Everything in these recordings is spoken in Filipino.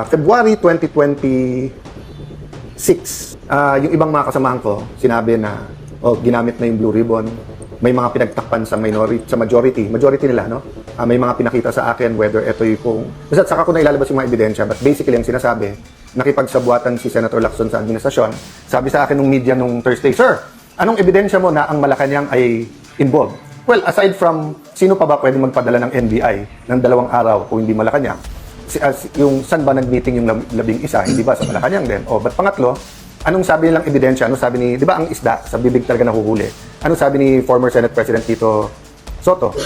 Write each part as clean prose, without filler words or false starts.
February 2026, yung ibang mga kasamahan ko, sinabi na ginamit na yung Blue Ribbon. May mga pinagtakpan sa majority nila, no? May mga pinakita sa akin whether ito yung basta saka ko na ilalabas yung mga ebidensya, but basically ang sinasabi, nakipagsabuatan si Senator Lacson sa administrasyon. Sabi sa akin ng media nung Thursday, "Sir, anong ebidensya mo na ang Malacanang ay involved?" Well, aside from sino pa ba pwede magpadala ng NBI ng 2 araw kung hindi Malacanang? Yung saan ba nag-meeting yung 11, hindi ba sa Malacanang din? But pangatlo, anong sabi nilang ebidensya? Ano sabi ni, di ba ang isda sa bibig talaga nahuhuli? Ano sabi ni former Senate President Tito Soto?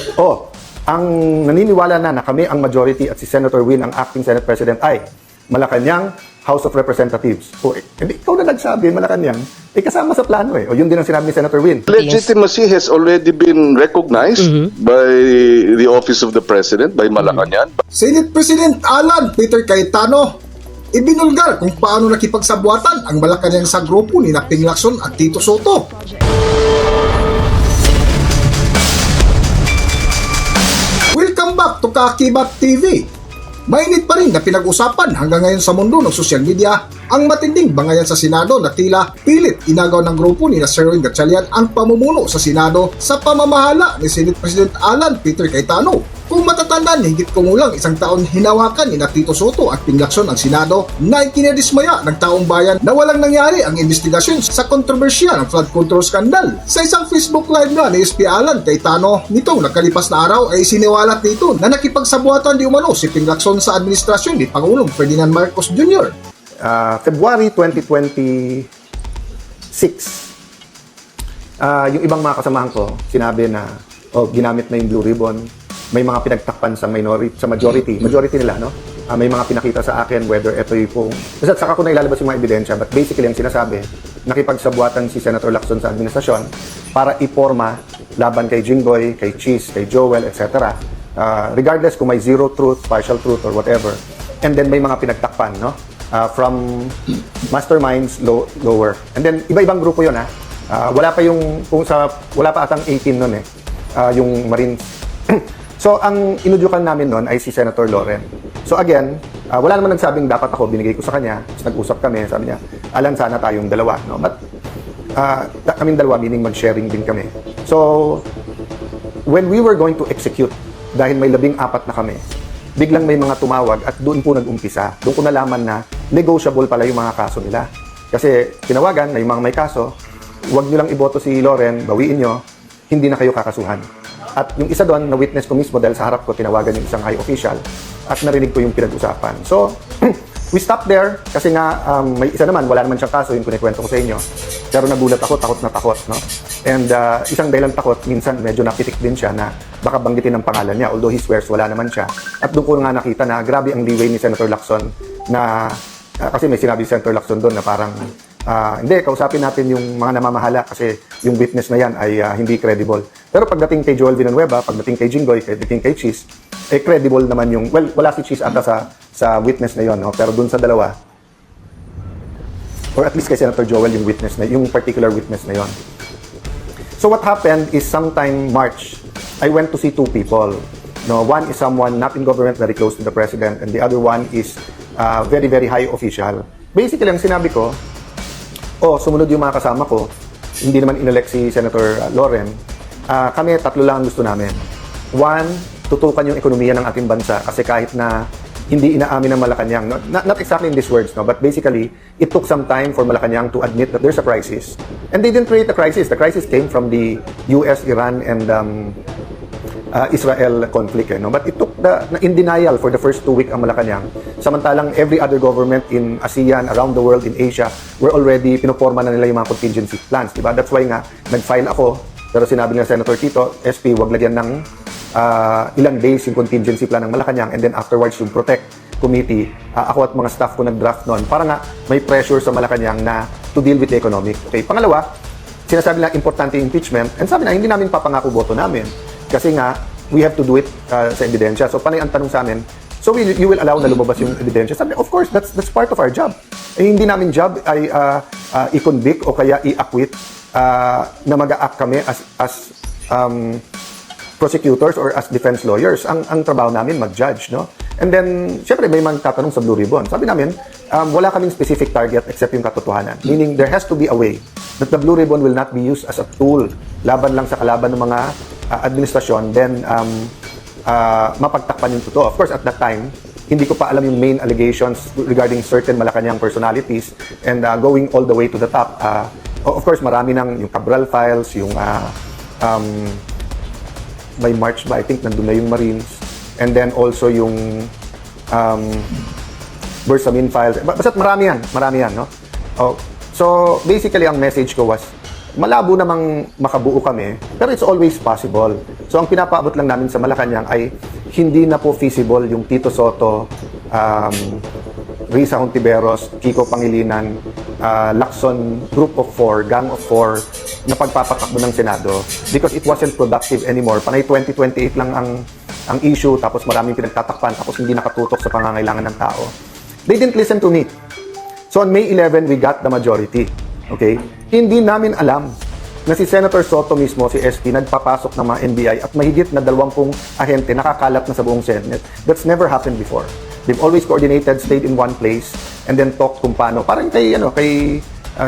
Ang naniniwala na kami ang majority at si Senator Win ang acting Senate President ay Malacanang House of Representatives. Ikaw na nagsabi, Malacanang, kasama sa plano eh. Yun din ang sinabi ni Senator Win. Legitimacy has already been recognized by the Office of the President, by Malacanang. Senate President Alan Peter Cayetano ibinulgar kung paano nakipagsabuatan ang Malacanang sa grupo ni Ping Lacson at Tito Soto. Welcome back to Kakibat TV. Mainit pa rin na pinag-usapan hanggang ngayon sa mundo ng social media ang matinding bangayan sa Senado na tila pilit inagaw ng grupo ni Sherwin Gatchalian ang pamumuno sa Senado sa pamamahala ni Senate President Alan Peter Cayetano. Kung matatandaan, higit kumulang 1 taon hinawakan ni Tito Soto at Ping Lacson ang Senado na ikinadismaya ng taong bayan na walang nangyari ang investigasyon sa kontrobersya ng flood control scandal. Sa isang Facebook live na ni SP Alan Cayetano nitong nakalipas na araw ay siniwalat dito na nakipagsabuatan di umano si Ping Lacson sa administrasyon ni Pangulong Ferdinand Marcos Jr. February 2026, yung ibang mga kasamahan ko, sinabi na ginamit na yung Blue Ribbon. May mga pinagtakpan sa majority nila, no? May mga pinakita sa akin whether ito yung basta saka ko na ilalabas yung mga ebidensya, but basically ang sinasabi, nakipagsabuatan si Senator Lacson sa administrasyon para iporma laban kay Jinggoy, kay Cheese, kay Joel, etc. Regardless kung may zero truth, partial truth, or whatever. And then may mga pinagtakpan, no? From masterminds lower. And then iba-ibang grupo 'yon, ha. Wala pa atang 18 noon eh. Yung Marines. So ang inudyukan namin noon ay si Senator Loren. So again, wala naman nagsabing dapat ako, binigay ko sa kanya. Tapos nag-usap kami, sabi niya, "Alan, sana tayong dalawa." No? But kaming dalawa, meaning mag-sharing din kami. So when we were going to execute, dahil may 14 na kami, biglang may mga tumawag at doon po nag-umpisa. Doon ko nalaman na negotiable pala yung mga kaso nila. Kasi tinawagan na yung mga may kaso, huwag nyo lang iboto si Loren, bawiin nyo, hindi na kayo kakasuhan. At yung isa doon, na-witness ko mismo dahil sa harap ko, tinawagan yung isang high official at narinig ko yung pinag-usapan. So, we stopped there kasi nga may isa naman, wala naman siyang kaso, yung kunikwento ko sa inyo. Pero nagulat ako, takot na takot, no? And isang dahilan takot, minsan medyo napitik din siya na baka banggitin ang pangalan niya, although he swears wala naman siya. At doon ko nga nakita na grabe ang leeway ni Senator Lacson na, kasi may sinabi si Senator Lacson doon na parang, hindi, kausapin natin yung mga namamahala kasi yung witness na yan ay hindi credible. Pero pagdating kay Joel Villanueva, pagdating kay Jinggoy, pagdating kay Cheese, credible naman yung, well, wala si Cheese ata sa witness na yon, no? Pero dun sa dalawa, or at least kay Senator Joel yung witness na, yung particular witness na yon. So what happened is sometime March, I went to see 2 people. No, one is someone not in government, very close to the president, and the other one is very, very high official. Basically, ang sinabi ko, sumunod yung mga kasama ko, hindi naman inelect si Senator Loren. Kami, 3 lang ang gusto namin. 1, tutukan yung ekonomiya ng ating bansa kasi kahit na hindi inaamin ng Malacanang, not exactly in these words, no, but basically, it took some time for Malacanang to admit that there's a crisis. And they didn't create a crisis. The crisis came from the US, Iran, and Israel conflict, no? But it took in denial for the first 2 weeks ang Malacanang. Samantalang every other government in ASEAN, around the world, in Asia, were already pinoporma na nila yung mga contingency plans, diba? That's why nga, nag-file ako, pero sinabi ng Senator Tito, SP, wag lagyan ng ilang days yung contingency plan ng Malacanang, and then afterwards yung Protect Committee, ako at mga staff ko nag-draft noon, para nga may pressure sa Malacanang na to deal with the economic. Okay, pangalawa, sinasabi na importante impeachment, and sabi na, hindi namin papangako boto namin. Kasi nga, we have to do it sa ebidensya. So, panay ang tanong sa amin, so you will allow na lumabas yung ebidensya? Sabi, of course, that's part of our job. Hindi namin job ay i-convict o kaya i-acquit na mag-a-act kami as prosecutors or as defense lawyers. Ang trabaho namin mag-judge, no? And then, syempre, may magtatanong sa Blue Ribbon. Sabi namin, wala kaming specific target except yung katotohanan. Meaning, there has to be a way that the Blue Ribbon will not be used as a tool laban lang sa kalaban ng mga administrasyon, then mapagtakpan yung totoo. Of course, at that time, hindi ko pa alam yung main allegations regarding certain Malacanang personalities and going all the way to the top. Of course, marami ng yung Cabral files, yung may March ba, I think nandun na yung Marines, and then also yung Bersamin files. Basta't marami yan, no? So, basically, ang message ko was, malabo namang makabuo kami, pero it's always possible. So, ang pinapaabot lang namin sa Malacanang ay hindi na po feasible yung Tito Soto, Risa Hontiveros, Kiko Pangilinan, Lacson Group of 4, Gang of 4 na pagpapatakbo ng Senado because it wasn't productive anymore. Panay 2028 lang ang issue, tapos maraming pinagtatakpan, tapos hindi nakatutok sa pangangailangan ng tao. They didn't listen to me. So on May 11, we got the majority. Okay? Hindi namin alam na si Senator Soto mismo, si SP, nagpapasok ng mga NBI at mahigit na 20 ahente nakakalat na sa buong Senate. That's never happened before. They've always coordinated, stayed in one place, and then talked kung paano. Parang kay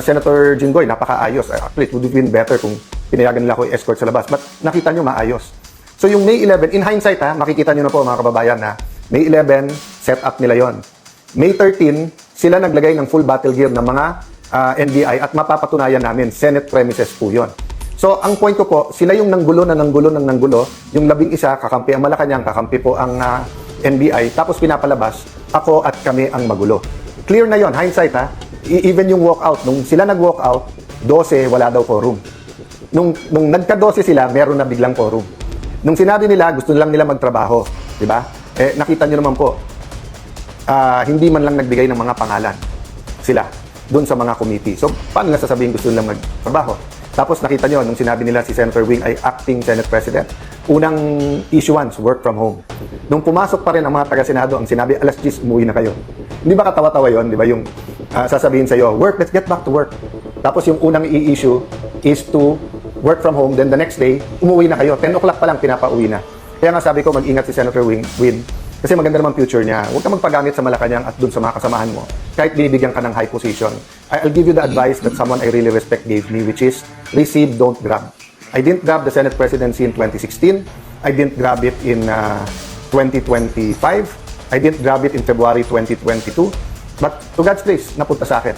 Senator Jinggoy, napakaayos. Actually, it would have been better kung pinayagan nila ako i-escort sa labas. But nakita nyo, maayos. So yung May 11, in hindsight makikita nyo na po mga kababayan na May 11, set up nila yon. May 13, sila naglagay ng full battle gear ng mga NBI at mapapatunayan namin, Senate premises po yon. So, ang point ko po, sila yung nanggulo. Yung 11, kakampi ang Malacanang, kakampi po ang NBI, tapos pinapalabas, ako at kami ang magulo. Clear na yon, hindsight Even yung walkout, nung sila nag-walkout, 12, wala daw quorum. Nung nagka-12 sila, meron na biglang quorum. Nung sinabi nila, gusto lang nila magtrabaho. Diba? Nakita nyo naman po, hindi man lang nagbigay ng mga pangalan sila doon sa mga committee. So, paano nila sasabihin gusto nilang magtrabaho? Tapos nakita nyo, nung sinabi nila si Senator Wing ay acting Senate President, unang issuance, work from home. Nung pumasok pa rin ang mga taga-Senado, ang sinabi, alas 10, umuwi na kayo. Hindi ba katawa-tawa yun? Di ba yung sasabihin sa'yo, work, let's get back to work. Tapos yung unang i-issue is to work from home, then the next day, umuwi na kayo. 10 o'clock pa lang, pinapauwi na. Kaya nga sabi ko, mag-ingat si Senator Wing, kasi maganda naman future niya. Huwag kang magpagamit sa Malacanang at dun sa mga kasamahan mo. Kahit binibigyan ka ng high position. I'll give you the advice that someone I really respect gave me, which is, receive, don't grab. I didn't grab the Senate presidency in 2016. I didn't grab it in 2025. I didn't grab it in February 2022. But to God's grace, napunta sa akin.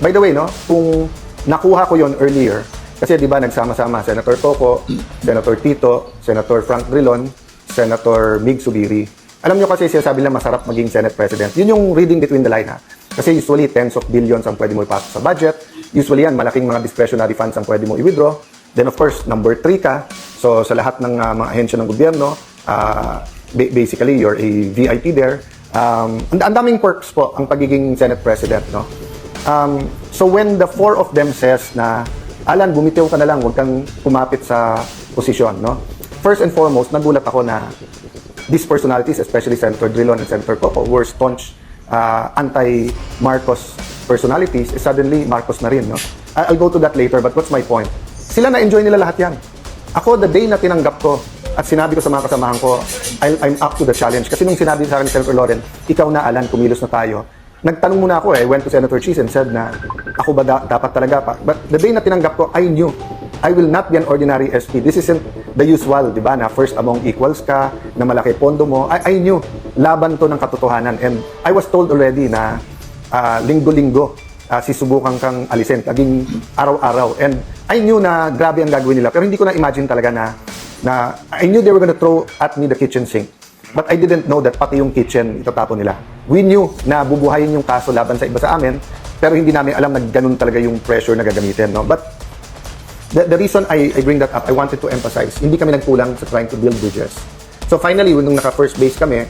By the way, no, kung nakuha ko yon earlier, kasi di ba nagsama-sama Senator Coco, Senator Tito, Senator Frank Drilon, Senator Mig Subiri. Alam nyo kasi sinasabi nila masarap maging Senate President. Yun yung reading between the line Kasi usually tens of billions ang pwede mo ipasok sa budget. Usually yan, malaking mga discretionary funds ang pwede mo i-withdraw. Then of course, number 3 ka. So sa lahat ng mga ahensya ng gobyerno, basically you're a VIP there. Ang daming perks po ang pagiging Senate President, no? So when the 4 of them says na, Alan, bumitiw ka na lang, huwag kang kumapit sa posisyon, no? First and foremost, nagulat ako na these personalities, especially Senator Drilon and Senator Coco, were staunch anti-Marcos personalities. Suddenly, Marcos na rin, no? I'll go to that later, but what's my point? Sila na-enjoy nila lahat yan. Ako, the day na tinanggap ko at sinabi ko sa mga kasamahan ko, I'm up to the challenge. Kasi nung sinabi sa akin ni Senator Loren, ikaw na, Alan, kumilos na tayo. Nagtanong muna ako went to Senator Cheese and said na, ako ba dapat talaga pa? But the day na tinanggap ko, I knew I will not be an ordinary SP. This isn't the usual, di ba, na first among equals ka, na malaki pondo mo. I knew, laban to ng katotohanan. And I was told already na linggo-linggo, sisubukan kang alisin, laging araw-araw. And I knew na grabe ang gagawin nila. Pero hindi ko na-imagine talaga na I knew they were gonna throw at me the kitchen sink. But I didn't know that pati yung kitchen, itatapo nila. We knew na bubuhayin yung kaso laban sa iba sa amin, pero hindi namin alam na ganun talaga yung pressure na gagamitin, no? But the reason I bring that up, I wanted to emphasize, hindi kami nagkulang sa trying to build bridges. So finally, nung naka-first base kami,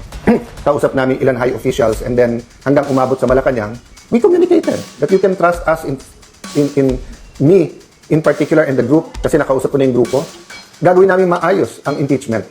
kausap namin ilan high officials, and then hanggang umabot sa Malacanang, we communicated that you can trust us in me, in particular, in the group, kasi nakausap ko na yung grupo. Gagawin namin maayos ang impeachment.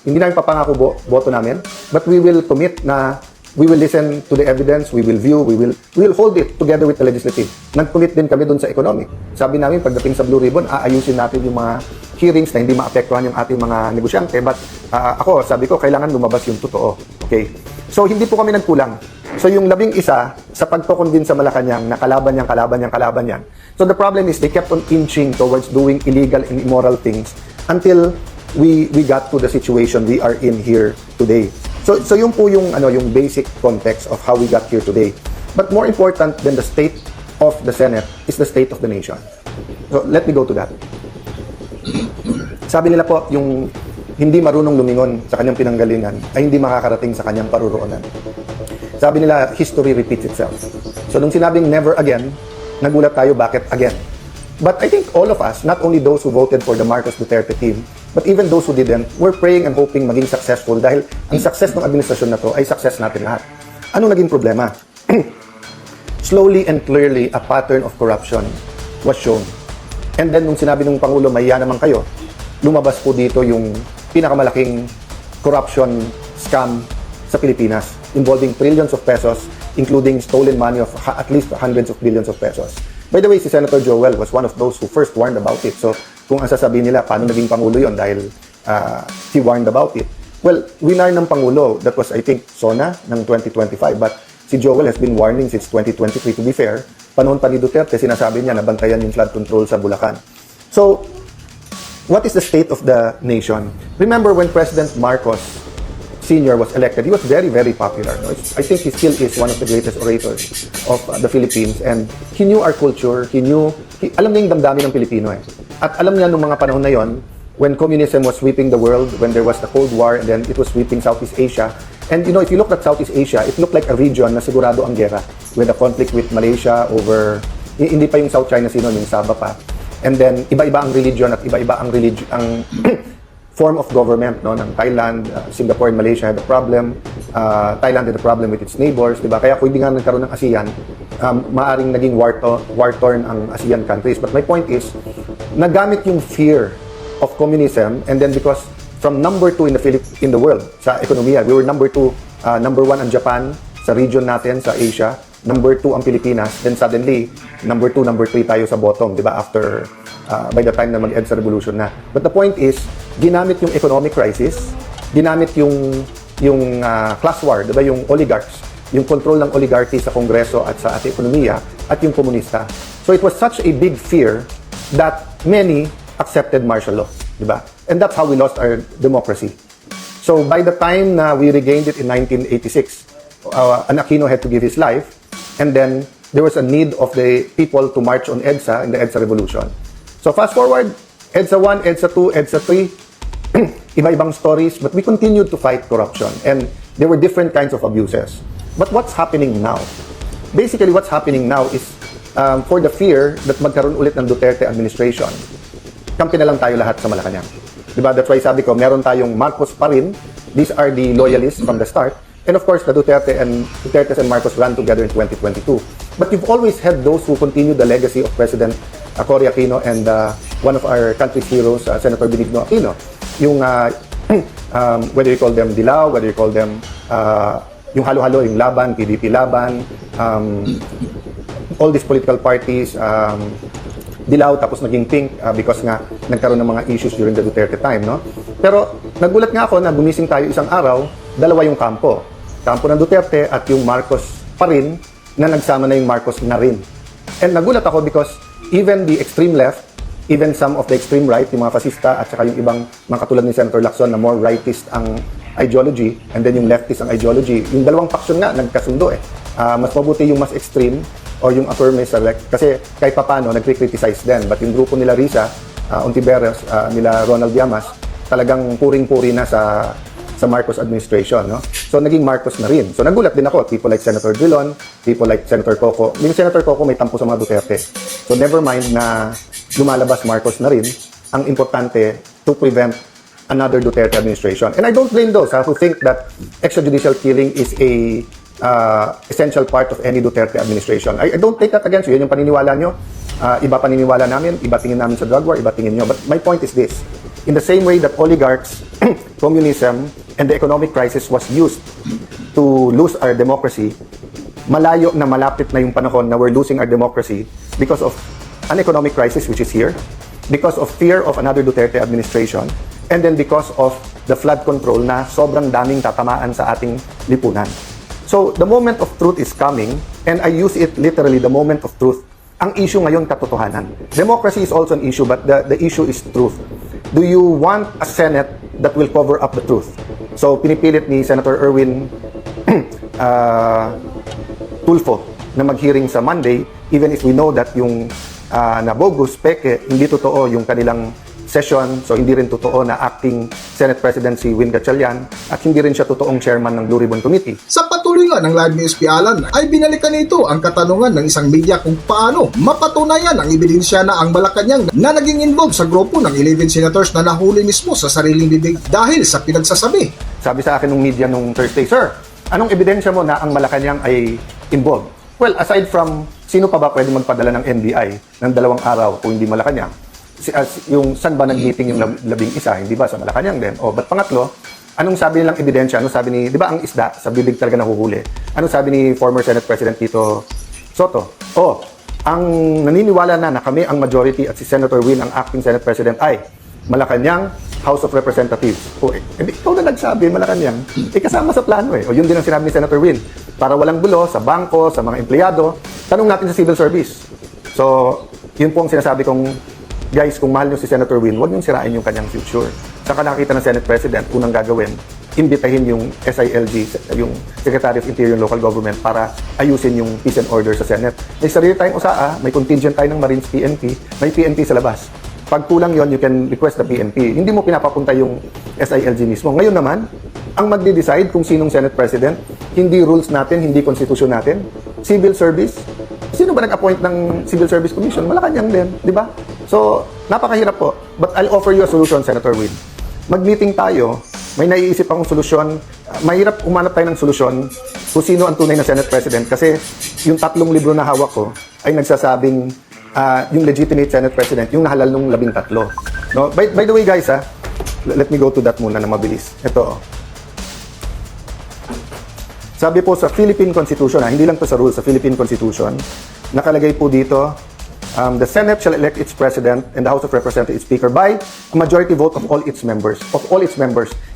Hindi namin papangako boto namin, but we will commit na we will listen to the evidence, we will view, we will hold it together with the legislative. Nag-commit din kami doon sa economic. Sabi namin, pagdating sa Blue Ribbon, aayusin natin yung mga hearings na hindi maapektuhan yung ating mga negosyante. But ako, sabi ko, kailangan lumabas yung totoo. Okay? So, hindi po kami nagkulang. So, yung 11 sa pagko-convince sa Malacanang na kalaban yan. So, the problem is they kept on inching towards doing illegal and immoral things until we got to the situation we are in here today. So yun po yung basic context of how we got here today. But more important than the state of the Senate is the state of the nation. So let me go to that. Sabi nila po, yung hindi marunong lumingon sa kanyang pinanggalingan ay hindi makakarating sa kanyang paruroonan. Sabi nila, history repeats itself. So nung sinabing never again, nagulat tayo bakit again. But I think all of us, not only those who voted for the Marcos Duterte team, but even those who didn't, were praying and hoping maging successful dahil ang success ng administrasyon na to ay success natin lahat. Anong naging problema? Slowly and clearly, a pattern of corruption was shown. And then, nung sinabi ng Pangulo, mahiya naman kayo, lumabas po dito yung pinakamalaking corruption scam sa Pilipinas, involving trillions of pesos, including stolen money of at least hundreds of billions of pesos. By the way, si Senator Joel was one of those who first warned about it. So, kung ang sasabihin nila, paano naging Pangulo yon dahil he warned about it. Well, winar ng Pangulo, that was, I think, SONA ng 2025. But si Joel has been warning since 2023, to be fair. Panahon pa ni Duterte, sinasabi niya na bantayan yung flood control sa Bulacan. So, what is the state of the nation? Remember when President Marcos Sr. was elected, he was very, very popular. No? I think he still is one of the greatest orators of the Philippines. And he knew our culture. Alam niya yung damdamin ng Pilipino eh. At alam niya nung mga panahon na yon, when communism was sweeping the world, when there was the Cold War, and then it was sweeping Southeast Asia. And if you look at Southeast Asia, it looked like a region na sigurado ang gera. With a conflict with Malaysia over, hindi pa yung South China Sea noon, yung Sabah pa. And then, iba-iba ang religion at iba-iba ang form of government, no, ng Thailand, Singapore and Malaysia had a problem. Thailand had a problem with its neighbors, di ba? Kaya kung hindi nga nagkaroon ng ASEAN, maaring naging war-torn ang ASEAN countries. But my point is, nagamit yung fear of communism, and then because from number 2 in the world sa ekonomiya, we were number 2, number 1 ang Japan sa region natin sa Asia, number 2 ang Pilipinas, then suddenly number 2, number 3 tayo sa bottom, di ba? After by the time na mag-EDSA revolution na. But the point is, ginamit yung economic crisis, ginamit yung class war, di ba? Yung oligarchs, yung control ng oligarchy sa Kongreso at sa ating ekonomiya, at yung komunista. So it was such a big fear that many accepted martial law, di ba? And that's how we lost our democracy. So by the time na we regained it in 1986, an Aquino had to give his life, and then there was a need of the people to march on EDSA in the EDSA revolution. So fast forward, EDSA 1, EDSA 2, EDSA 3, iba-ibang stories, but we continued to fight corruption, and there were different kinds of abuses. But what's happening now? Basically, what's happening now is for the fear that magkaroon ulit ng Duterte administration, kampi na lang tayo lahat sa Malacanang. Diba? That's why sabi ko, meron tayong Marcos pa rin. These are the loyalists from the start. And of course, the Dutertes and Marcos ran together in 2022. But you've always had those who continue the legacy of President Cory Aquino and one of our country's heroes, Senator Benigno Aquino. Yung, whether you call them Dilaw, whether you call them yung halo-halo, yung Laban, PDP Laban, all these political parties, Dilaw tapos naging pink because nga nagkaroon ng mga issues during the Duterte time, no? Pero nagulat nga ako na gumising tayo isang araw, dalawa yung kampo. Kampo ng Duterte at yung Marcos pa rin na nagsama na yung Marcos na rin. And nagulat ako because even the extreme left, even some of the extreme right, yung mga fascista at saka yung ibang mga katulad ni Senator Lacson na more rightist ang ideology and then yung leftist ang ideology, yung dalawang faction nga nagkasundo eh. Mas mabuti yung mas extreme o yung affirmist kasi kahit papano nagkri-criticize din. But yung grupo nila Risa, Ontiveros, nila Ronald Llamas, talagang puring-puri na sa Marcos administration, no? So naging Marcos na rin. So nagulat din ako, people like Senator Drilon, people like Senator Coco. Yung Senator Coco may tampo sa mga Duterte. So never mind na lumalabas Marcos na rin, ang importante to prevent another Duterte administration. And I don't blame those who think that extrajudicial killing is a essential part of any Duterte administration. I don't take that against you. Yan yung paniniwala nyo. Iba paniniwala namin, iba tingin namin sa drug war, iba tingin nyo. But my point is this. In the same way that oligarchs, communism, and the economic crisis was used to lose our democracy, malayo na malapit na yung panahon na we're losing our democracy because of an economic crisis which is here, because of fear of another Duterte administration, and then because of the flood control na sobrang daming tatamaan sa ating lipunan. So, the moment of truth is coming, and I use it literally, the moment of truth. Ang issue ngayon, katotohanan. Democracy is also an issue, but the issue is truth. Do you want a Senate that will cover up the truth? So, pinipilit ni Senator Erwin Tulfo na mag-hearing sa Monday, even if we know that yung na bogus, peke, hindi totoo yung kanilang session, so hindi rin totoo na acting Senate President si Win Gatchalian at hindi rin siya totoong chairman ng Blue Ribbon Committee. Sa patuloy nga ng live ni SP Alan ay binalikan nito ang katanungan ng isang media kung paano mapatunayan ang ebidensya na ang Malacanang na naging involved sa grupo ng 11 senators na nahuli mismo sa sariling bibig dahil sa pinagsasabi. Sabi sa akin ng media nung Thursday, "Sir, anong ebidensya mo na ang Malacanang ay involved?" Well, aside from sino pa ba pwede magpadala ng NBI ng 2 araw kung hindi Malacanang? Yung saan ba nag-meeting yung 11, hindi ba sa Malacanang din? O ba't pangatlo, anong sabi nilang ebidensya? Anong sabi ni, di ba ang isda sa bibig talaga nahuhuli? Anong sabi ni former Senate President Tito Soto? Ang naniniwala na kami ang majority at si Senator Win ang acting Senate President ay Malacanang House of Representatives. Ikaw na nagsabi, Malacanang. Kasama sa plano eh. O yun din ang sinabi ni Senator Win. Para walang bulo sa bangko, sa mga empleyado, tanong natin sa civil service. So, yun po ang sinasabi kong, guys, kung mahal nyo si Senator Win, huwag nyo sirain yung kanyang future. Saka nakita ng Senate President, unang gagawin, imbitahin yung SILG, yung Secretary of Interior and Local Government para ayusin yung peace and order sa Senate. May sarili tayong USAA, may contingent tayo ng Marines PNP, may PNP sa labas. Pag kulang yon, you can request the PNP. Hindi mo pinapapunta yung SILG mismo. Ngayon naman, ang magde-decide kung sinong Senate President, hindi rules natin, hindi konstitusyon natin, civil service. Sino ba nag-appoint ng Civil Service Commission? Malacanang din, di ba? So, napakahirap po. But I'll offer you a solution, Senator Win. Mag-meeting tayo, may naiisip akong solusyon. Mahirap umanap tayo ng solusyon kung sino ang tunay na Senate President kasi yung 3 libro na hawak ko ay nagsasabing yung legitimate Senate President, yung nahalal nung 13. No? By the way, guys, let me go to that muna na mabilis. Ito, sabi po sa Philippine Constitution, hindi lang to sa rules, sa Philippine Constitution, nakalagay po dito, the Senate shall elect its President and the House of Representatives Speaker by a majority vote of all its members.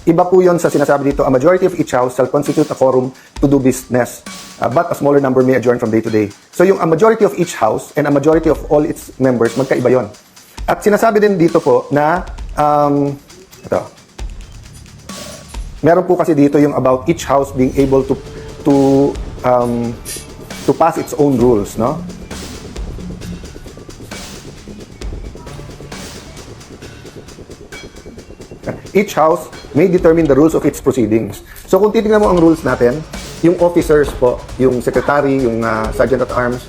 Iba po yon sa sinasabi dito, a majority of each House shall constitute a quorum to do business, but a smaller number may adjourn from day to day. So yung a majority of each House and a majority of all its members, magkaiba yon. At sinasabi din dito po na, ito, meron po kasi dito yung about each House being able to pass its own rules, no? Each House may determine the rules of its proceedings. So kung titingnan mo ang rules natin, yung officers po, yung secretary, yung sergeant at arms,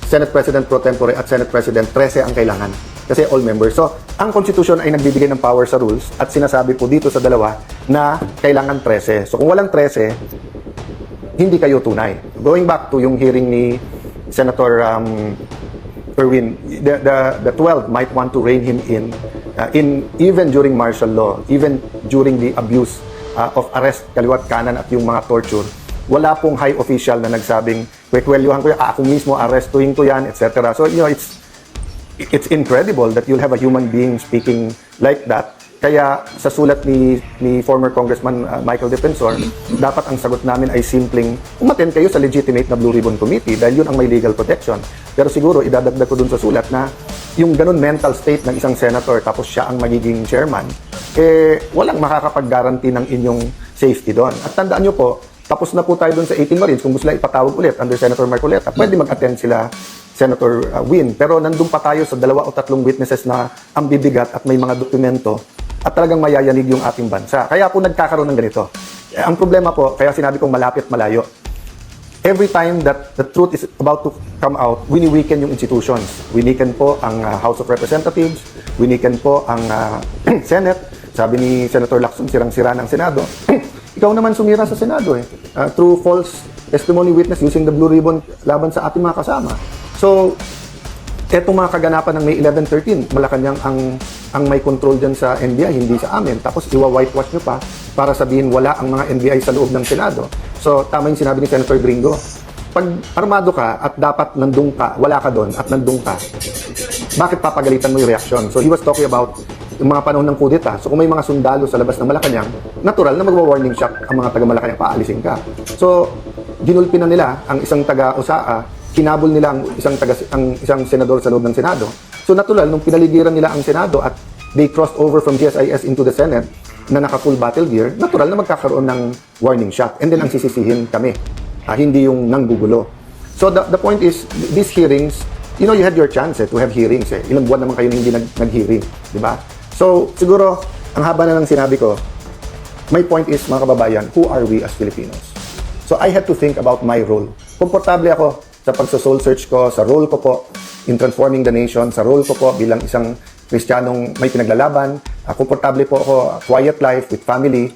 Senate President pro tempore at Senate President, 13 ang kailangan. Kasi all members. So, ang Constitution ay nagbibigay ng power sa rules at sinasabi po dito sa dalawa na kailangan 13. So, kung walang 13, hindi kayo tunay. Going back to yung hearing ni Senator Erwin, the 12 might want to rein him in even during martial law, even during the abuse of arrest, kaliwat kanan at yung mga torture. Wala pong high official na nagsabing, kwekwelyuhan ko yan, ako mismo arrestuhin ko yan, etc. So, you know, it's incredible that you'll have a human being speaking like that. Kaya sa sulat ni former Congressman Michael Defensor, dapat ang sagot namin ay simpleng umattend kayo sa legitimate na Blue Ribbon Committee dahil yun ang may legal protection. Pero siguro idadagdag ko dun sa sulat na yung ganun mental state ng isang senator tapos siya ang magiging chairman, walang makakapag-guarantee ng inyong safety doon. At tandaan nyo po, tapos na po tayo dun sa 18 Marines. Kung gusto nila ipatawag ulit under Senator Marcoleta, pwede mag-attend sila Senator Win. Pero nandun pa tayo sa 2 o 3 witnesses na ang bibigat at may mga dokumento at talagang mayayanig yung ating bansa. Kaya po nagkakaroon ng ganito. Ang problema po, kaya sinabi kong malapit malayo, every time that the truth is about to come out, wini-weaken yung institutions. Winiken po ang House of Representatives, winiken po ang Senate. Sabi ni Senator Lacson, sirang-sira ng Senado. Ikaw naman sumira sa Senado through false testimony witness using the Blue Ribbon laban sa ating mga kasama. So, etong mga kaganapan ng May 11-13, Malacanang ang may control dyan sa NBI, hindi sa amin. Tapos iwa-whitewash nyo pa para sabihin wala ang mga NBI sa loob ng Senado. So, tama yung sinabi ni Senator Gringo. Pag armado ka at dapat nandun ka, wala ka doon at nandun ka, bakit papagalitan mo yung reaksyon? So he was talking about yung mga panahon ng kudeta. So kung may mga sundalo sa labas ng Malacanang, natural na magwa-warning shot ang mga taga Malacanang, paalisin ka. So ginulpi na nila ang isang taga-USAA, kinabol nila ang isang senador sa loob ng Senado. So natural, nung pinaligiran nila ang Senado at they crossed over from GSIS into the Senate na naka-full battle gear, natural na magkakaroon ng warning shot. And then ang sisisihin kami, hindi yung nanggugulo. So the point is, these hearings, you know, you had your chance to have hearings. Ilang buwan naman kayo na hindi nag-hearing, di ba? So siguro, ang haba na ng sinabi ko, my point is, mga kababayan, who are we as Filipinos? So I had to think about my role. Komportable ako sa pagso-soul search ko, sa role ko po in transforming the nation, sa role ko po bilang isang Kristiyanong may pinaglalaban. Komportable po ako, quiet life with family,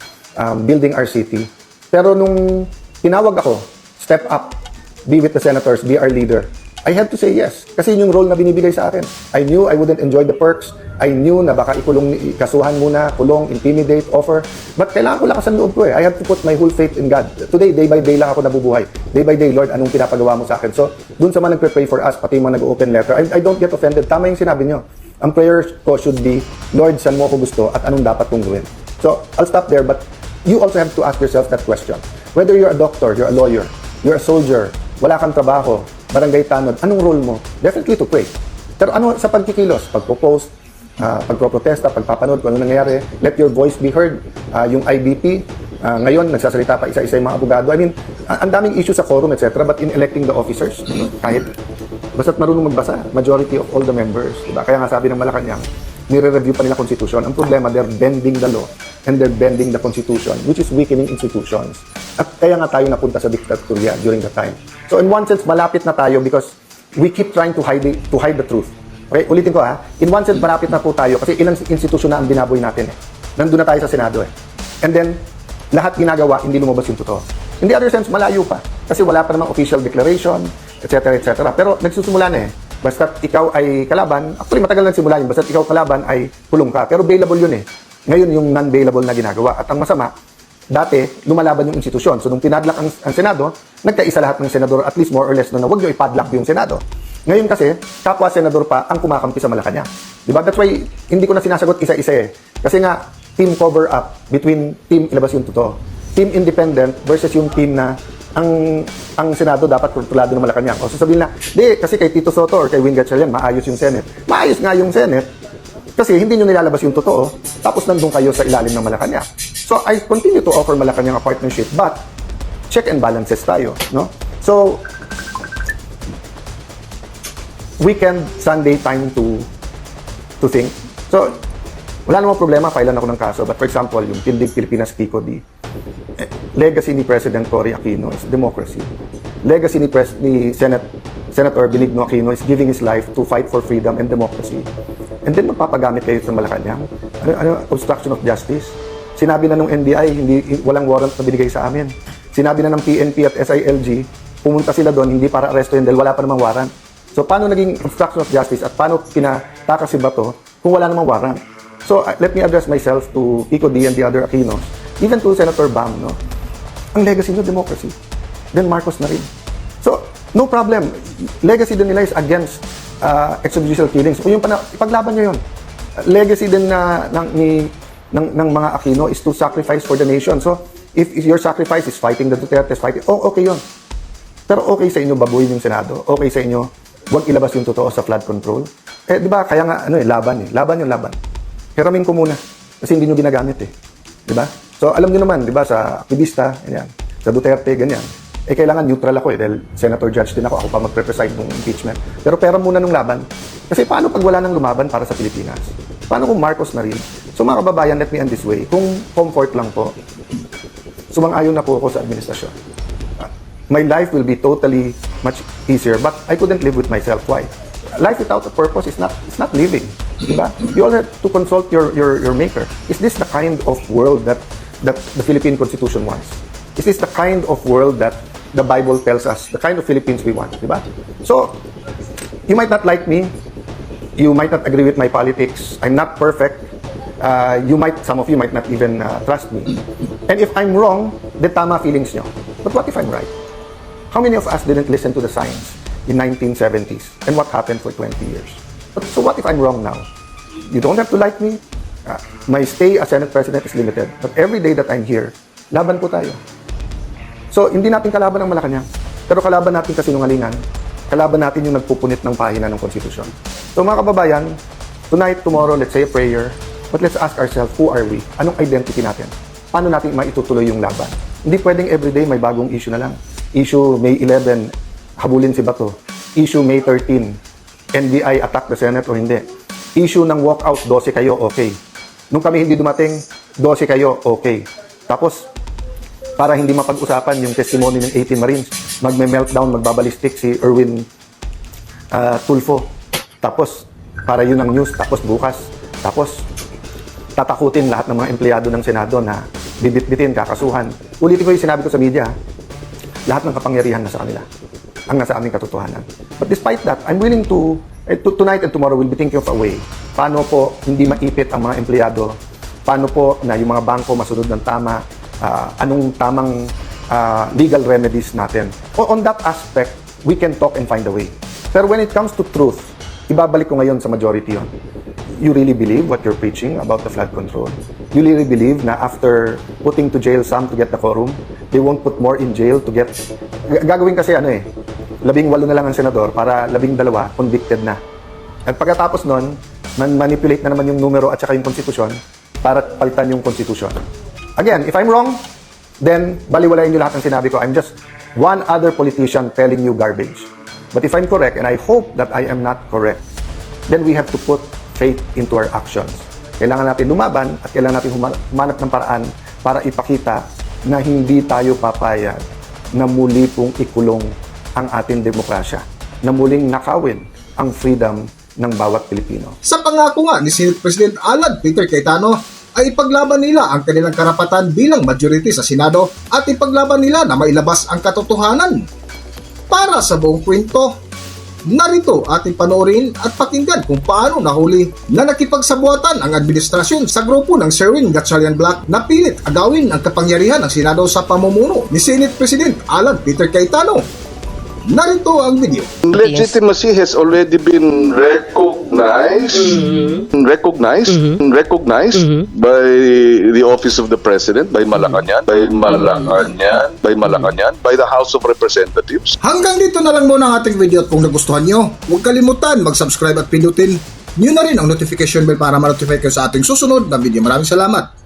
building our city. Pero nung tinawag ako, step up, be with the senators, be our leader, I had to say yes. Kasi yun yung role na binibigay sa akin. I knew I wouldn't enjoy the perks. I knew na baka ikasuhan muna, kulong, intimidate, offer. But kailangan ko lakas ang loob ko. I have to put my whole faith in God. Today, day by day lang ako nabubuhay. Day by day, Lord, anong pinapagawa mo sa akin? So, dun sa mga nagpre-pray for us, pati yung mga nag-open letter, I don't get offended. Tama yung sinabi nyo. Ang prayer ko should be, Lord, saan mo ako gusto at anong dapat kong gawin? So, I'll stop there, but you also have to ask yourself that question. Whether you're a doctor, you're a lawyer, you're a soldier, wala kang trabaho, barangay tanod, anong role mo? Definitely to pray. Pero ano sa pagkikilos? Pagpo-post, pagpo-protesta, pagpapanood, kung ano nangyayari, let your voice be heard. Yung IBP, ngayon, nagsasalita pa isa-isa yung mga abogado. I mean, ang daming issue sa quorum, etc. But in electing the officers, kahit basta't marunong magbasa, majority of all the members. Diba? Kaya nga sabi ng Malacanang, nire-review pa nila Constitution. Ang problema, they're bending the law and they're bending the Constitution, which is weakening institutions. At kaya nga tayo napunta sa dictatorya during the time. So in one sense, malapit na tayo because we keep trying to hide the truth. Okay, ulitin ko in one sense, malapit na po tayo kasi ilang institusyon na ang binaboy natin Nandun na tayo sa Senado And then, lahat ginagawa, hindi lumabas yung totoo. In the other sense, malayo pa. Kasi wala pa namang official declaration, etc. etc. Pero nagsusumula na Basta't ikaw ay kalaban, actually matagal nang simula yun, basta't ikaw kalaban ay kulong ka. Pero bailable yun Ngayon yung non-bailable na ginagawa. At ang masama, dati, lumalaban yung institusyon. So nung pinadlock ang Senado, nagkaisa lahat ng senador, at least more or less, na huwag nyo ipadlock yung Senado. Ngayon kasi, kapwa senador pa ang kumakampi sa Malacanang. Diba? That's why, hindi ko na sinasagot isa-isa Kasi nga, team cover up between team ilabas yung totoo. Team independent versus yung team na ang Senado dapat kontrolado ng Malacanang. O sasabihin na, di, kasi kay Tito Soto or kay Win Gatchalian, maayos yung Senate. Maayos nga yung Senate kasi hindi nyo nilalabas yung totoo, tapos nandun kayo sa ilalim ng Malacanang. So, I continue to offer Malacanang a partnership, but check and balances tayo, no? So, weekend, Sunday time to think. So, wala namang problema, filean ako ng kaso. But for example, yung Tindig Pilipinas PICOD, legacy ni President Cory Aquino is democracy. Legacy ni Senator Benigno Aquino is giving his life to fight for freedom and democracy. And then magpapagamit kayo sa Malacanang. Obstruction of justice. Sinabi na ng NBI, walang warrant na binigay sa amin. Sinabi na ng PNP at SILG, pumunta sila doon, hindi para aresto dahil wala pa namang warrant. So, paano naging obstruction of justice at paano pinatakas si Bato kung wala namang warrant? So, let me address myself to PICOD and the other Aquinos, even to Senator Bam, no? Ang legacy nyo, democracy. Then Marcos na rin. So, no problem. Legacy din nila is against extrajudicial killings. O yung ipaglaban nyo yun. Legacy din ng mga Aquino is to sacrifice for the nation. So, if your sacrifice is fighting the Dutertes, okay yun. Pero okay sa inyo babuyin yung Senado. Okay sa inyo, huwag ilabas yung totoo sa flood control. Di ba? Kaya nga, laban Laban yung laban. Hiramin ko muna. Kasi hindi nyo ginagamit Di ba? So, alam nyo naman, di ba, sa aktivista, ganyan, sa Duterte, ganyan. Kailangan neutral ako dahil senator judge din ako pa magpre-preside ng impeachment. Pero pera muna nung laban. Kasi paano pag wala nang lumaban para sa Pilipinas? Paano kung Marcos na rin? So mga kababayan, let me end this way. Kung comfort lang po, sumang-ayon na po ako sa administrasyon. My life will be totally much easier, but I couldn't live with myself. Why? Life without a purpose is not living. Diba? You all have to consult your maker. Is this the kind of world that the Philippine Constitution wants? Is this the kind of world that the Bible tells us, the kind of Philippines we want? Diba? So, you might not like me. You might not agree with my politics. I'm not perfect. Some of you might not even trust me. And if I'm wrong, then tama feelings nyo. But what if I'm right? How many of us didn't listen to the science in 1970s? And what happened for 20 years? So what if I'm wrong now? You don't have to like me. My stay as Senate President is limited. But every day that I'm here, laban po tayo. So, hindi natin kalaban ang Malacanang. Pero kalaban natin kasinungalingan. Kalaban natin yung nagpupunit ng pahina ng konstitusyon. So, mga kababayan, tonight, tomorrow, let's say a prayer. But let's ask ourselves, who are we? Anong identity natin? Paano natin maitutuloy yung laban? Hindi pwedeng everyday may bagong issue na lang. Issue May 11, habulin si Bato. Issue May 13, NBI attack the Senate o hindi. Issue ng walkout, 12 kayo, okay. Nung kami hindi dumating, 12 kayo, okay. Tapos, para hindi mapag-usapan yung testimony ng 18 Marines, magme-meltdown, magbabalistik si Erwin Tulfo. Tapos, para yun ang news. Tapos bukas, tapos tatakutin lahat ng mga empleyado ng Senado na bibit-bitin, kakasuhan. Ulitin ko yung sinabi ko sa media, lahat ng kapangyarihan nasa kanila. Ang nasa aming katotohanan. But despite that, I'm willing to tonight and tomorrow we'll be thinking of a way. Paano po hindi maipit ang mga empleyado? Paano po na yung mga bangko masunod ng tama? Anong tamang legal remedies natin? On that aspect, we can talk and find a way. Pero when it comes to truth, ibabalik ko ngayon sa majority yun. You really believe what you're preaching about the flood control? You really believe na after putting to jail some to get the quorum, they won't put more in jail to get... Gagawin kasi 18 na lang ang senador para 12 convicted na. At pagkatapos nun, manipulate na naman yung numero at saka yung konstitusyon para palitan yung konstitusyon. Again, if I'm wrong, then baliwalayin nyo lahat ng sinabi ko. I'm just one other politician telling you garbage. But if I'm correct, and I hope that I am not correct, then we have to put faith into our actions. Kailangan natin lumaban at kailangan natin humanap ng paraan para ipakita na hindi tayo papayag na muli pong ikulong ang ating demokrasya, na muling nakawin ang freedom ng bawat Pilipino. Sa pangako nga ni Senate President Alan Peter Cayetano ay ipaglaban nila ang kanilang karapatan bilang majority sa Senado at ipaglaban nila na mailabas ang katotohanan. Para sa buong kwento, narito ating panoorin at pakinggan kung paano nahuli na nakipagsabuatan ang administrasyon sa grupo ng Sherwin Gatchalian Black na pilit agawin ang kapangyarihan ng Senado sa pamumuno ni Senate President Alan Peter Cayetano. Narito ang video. Legitimacy has already been recognized by the office of the president, by Malacanang, by the House of Representatives. Hanggang dito na lang muna ang ating video at kung nagustuhan nyo, huwag kalimutan mag-subscribe at pindutin nyo na rin ang notification bell para ma-notify kayo sa ating susunod na video. Maraming salamat!